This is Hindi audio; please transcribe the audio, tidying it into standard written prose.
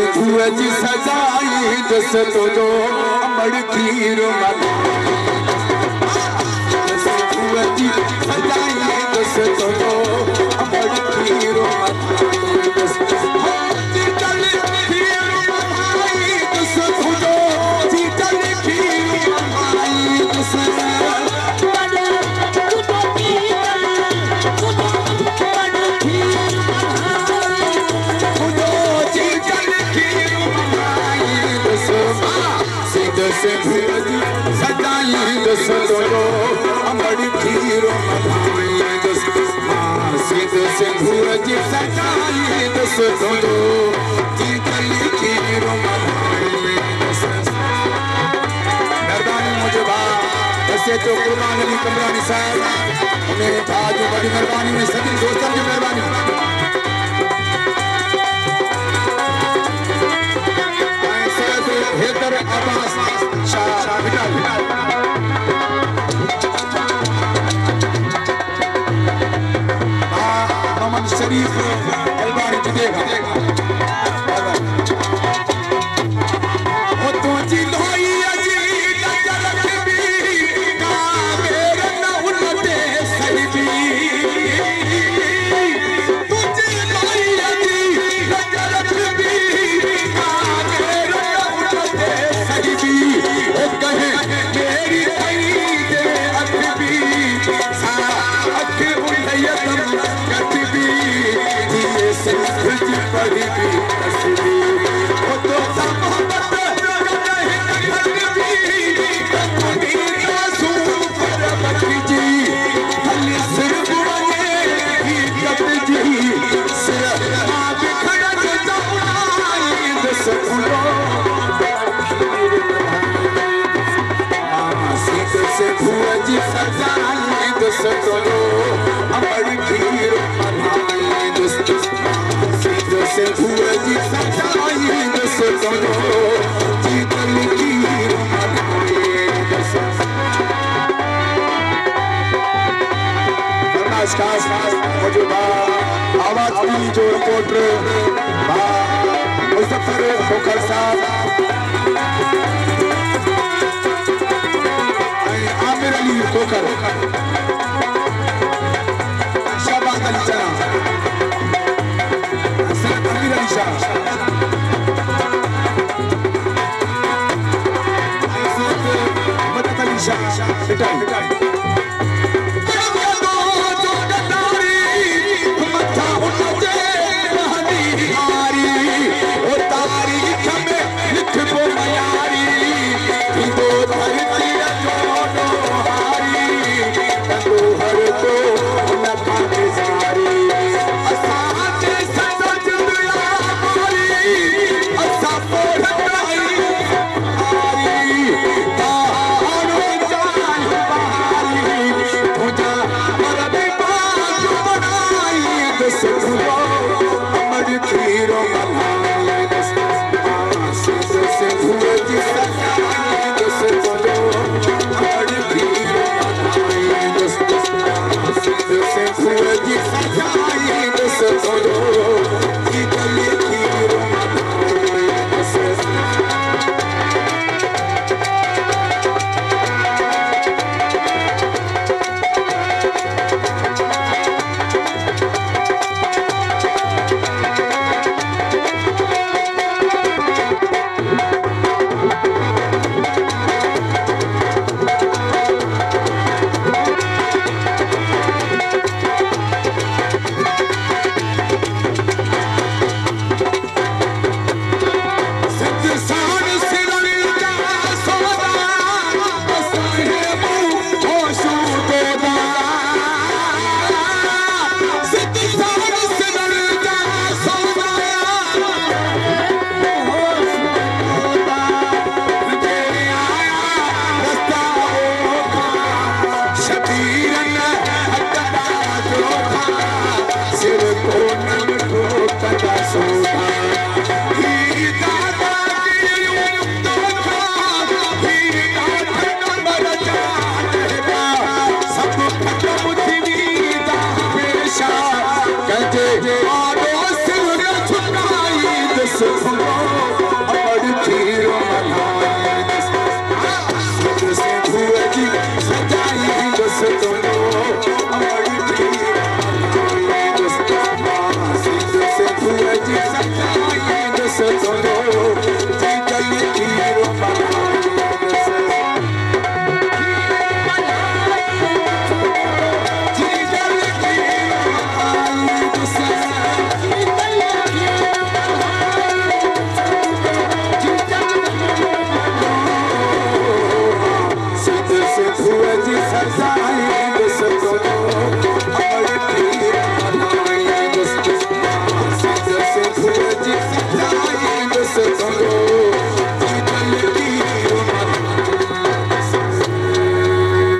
जी सजाई दस तो दो अमड़ खीर जी सजाई दस तो दो अमड़ खीर सजाई दस तो दो अमड़ खीर सिंधु जी सजाई दस तो दो जीतली खीर मेहरबानी मुझे वैसे तो कुर्बान अली कमरानी साहब उन्हें आज बड़ी मेहरबानी में सभी दोस्तों की मेहरबानी हैदर अब्बास शाह मोहम्मद शरीफ अलबारी जुदेगा आवाज की जो रिपोर्टर मुजफ्फर खोखर साहब आमिर अली खोखर शाहबाज अली चना अमीर अली शाह मदद अली शाह पिटाई Let's go.